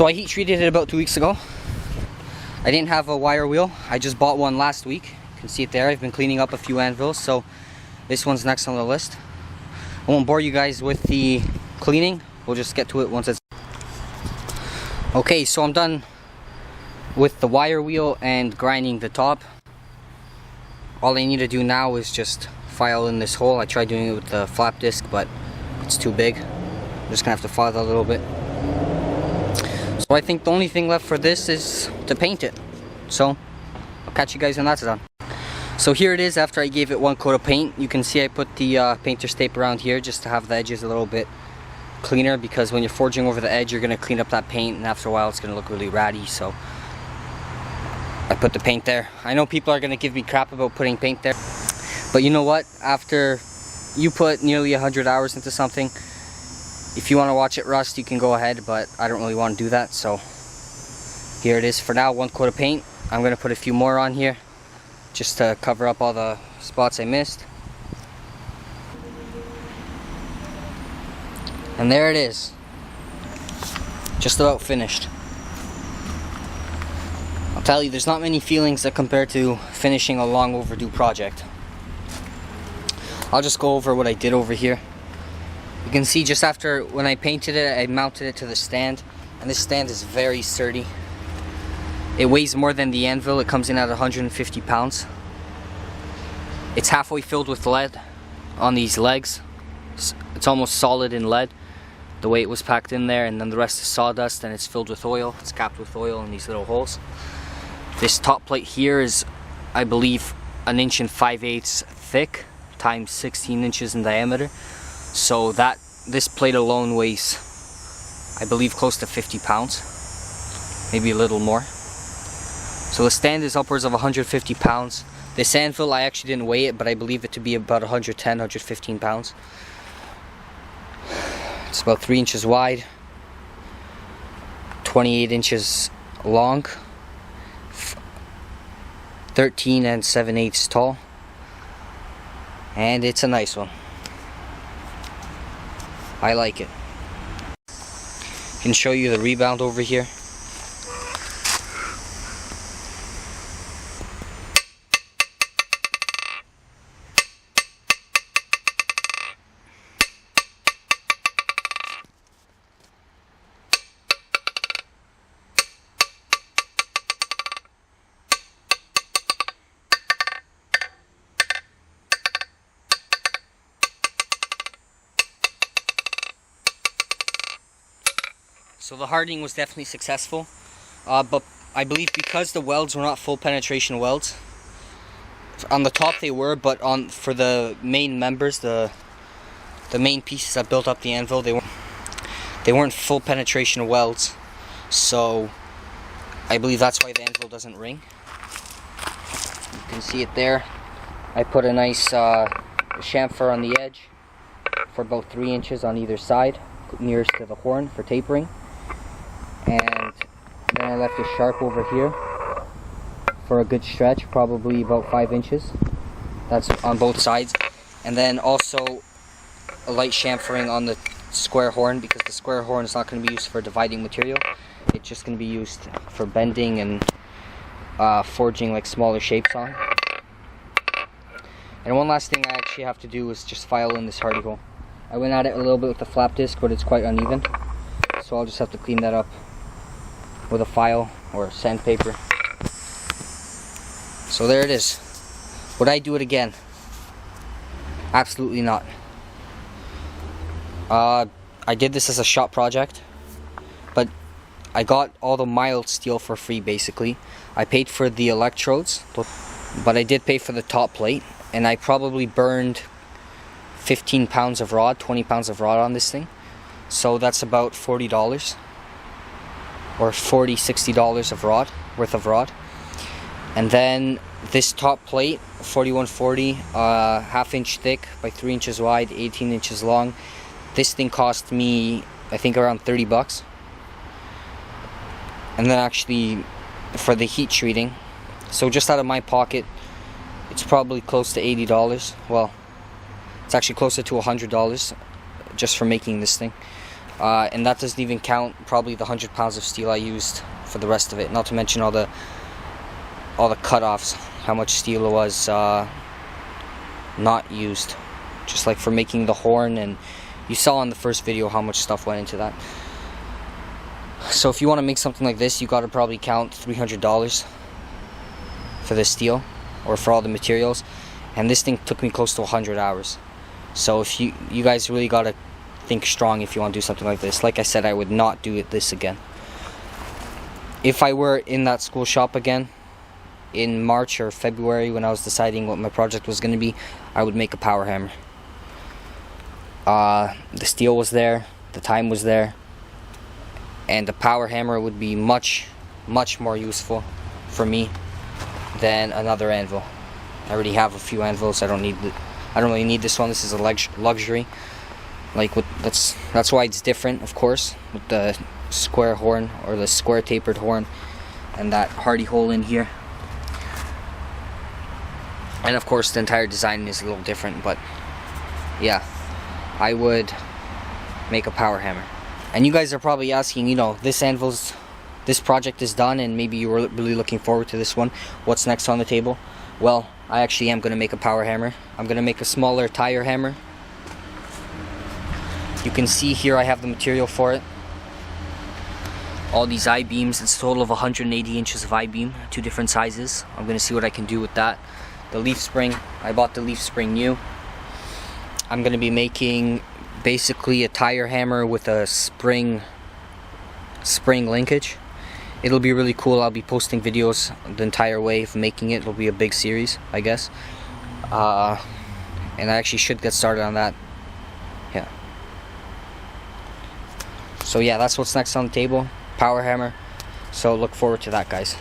So I heat treated it about 2 weeks ago. I didn't have a wire wheel. I just bought one last week. You can see it there. I've been cleaning up a few anvils, so this one's next on the list. I won't bore you guys with the cleaning. We'll just get to it once it's... Okay, so I'm done with the wire wheel and grinding the top. All I need to do now is just file in this hole. I tried doing it with the flap disc, but it's too big. I'm just gonna have to file that a little bit. So I think the only thing left for this is to paint it. So I'll catch you guys when that's done. So here it is after I gave it one coat of paint. You can see I put the painter's tape around here just to have the edges a little bit cleaner, because when you're forging over the edge you're going to clean up that paint, and after a while it's going to look really ratty. So I put the paint there. I know people are going to give me crap about putting paint there, but you know what? After you put nearly 100 hours into something, if you want to watch it rust, you can go ahead, but I don't really want to do that. So here it is for now, one coat of paint. I'm going to put a few more on here just to cover up all the spots I missed. And there it is, just about finished. I'll tell you, there's not many feelings that compare to finishing a long overdue project. I'll just go over what I did over here. You can see just after, when I painted it, I mounted it to the stand, and this stand is very sturdy. It weighs more than the Anvil. It comes in at 150 pounds. It's halfway filled with lead on these legs. It's almost solid in lead, the way it was packed in there, and then the rest is sawdust, and it's filled with oil. It's capped with oil in these little holes. This top plate here is, I believe, 1 inch and 5/8 thick times 16 inches in diameter. So this plate alone weighs, I believe, close to 50 pounds, maybe a little more. So the stand is upwards of 150 pounds. This anvil, I actually didn't weigh it, but I believe it to be about 110, 115 pounds. It's about 3 inches wide, 28 inches long, 13 and 7/8 tall, and it's a nice one. I like it. I can show you the rebound over here. So the hardening was definitely successful, but I believe because the welds were not full penetration welds, on the top they were, but for the main members, the main pieces that built up the anvil, they weren't full penetration welds. So I believe that's why the anvil doesn't ring. You can see it there. I put a nice chamfer on the edge for about 3 inches on either side, nearest to the horn for tapering. And then I left it sharp over here for a good stretch, probably about 5 inches. That's on both sides. And then also a light chamfering on the square horn, because the square horn is not going to be used for dividing material. It's just going to be used for bending and forging like smaller shapes on. And one last thing I actually have to do is just file in this hardy hole. I went at it a little bit with the flap disc, but it's quite uneven. So I'll just have to clean that up with a file or sandpaper. So there it is. Would I do it again? Absolutely not. I did this as a shop project, but I got all the mild steel for free basically. I paid for the electrodes, but I did pay for the top plate, and I probably burned 15 pounds of rod, 20 pounds of rod on this thing. So that's about $40 or $60 of rod, worth of rod. And then this top plate, 4140, half inch thick by 3 inches wide, 18 inches long. This thing cost me, I think, around 30 bucks. And then actually for the heat treating, so just out of my pocket, it's probably close to $80. Well, it's actually closer to $100 just for making this thing. And that doesn't even count probably the 100 pounds of steel I used for the rest of it, not to mention all the cut-offs, how much steel it was not used, just like for making the horn. And you saw in the first video how much stuff went into that. So if you want to make something like this, you got to probably count $300 for the steel or for all the materials, and this thing took me close to 100 hours. So if you guys really got to think strong if you want to do something like this. Like I said, I would not do this again. If I were in that school shop again in March or February when I was deciding what my project was going to be, I would make a power hammer. The steel was there, the time was there, and the power hammer would be much more useful for me than another anvil. I already have a few anvils. I don't really need this one. This is a luxury. Like that's why it's different, of course, with the square horn or the square tapered horn and that hardy hole in here. And of course the entire design is a little different, but yeah, I would make a power hammer. And you guys are probably asking, you know, this project is done and maybe you were really looking forward to this one. What's next on the table? Well, I actually am going to make a power hammer. I'm going to make a smaller tire hammer. You can see here I have the material for it. All these I-beams, it's a total of 180 inches of I-beam, 2 different sizes. I'm going to see what I can do with that. The leaf spring, I bought the leaf spring new. I'm going to be making basically a tire hammer with a spring linkage. It'll be really cool. I'll be posting videos the entire way of making it. It'll be a big series, I guess. And I actually should get started on that. Yeah. So yeah, that's what's next on the table. Power hammer. So look forward to that, guys.